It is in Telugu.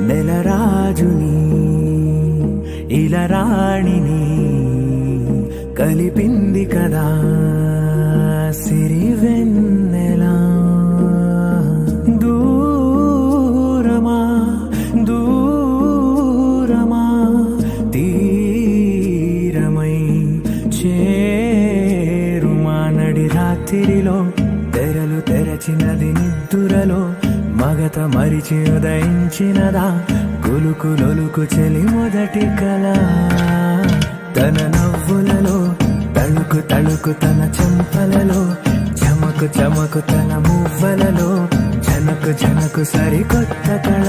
నెలరాజుని ఇలరాణిని కలిపింది కదా సిరివెన్నెలా. దూరమా దూరమా తీరమై చేరుమా నడి రాత్రిలో తెరలు తెరచినది నిద్దురలో మగత మరిచి ఉదయించినదా కులుకులొలుకు చెలి మొదటి కళ. తన నవ్వులలో తళుకు తళుకు తన చెంపలలో చమకు చమకు తన మువ్వలలో జనకు జనకు సరికొత్త కళ.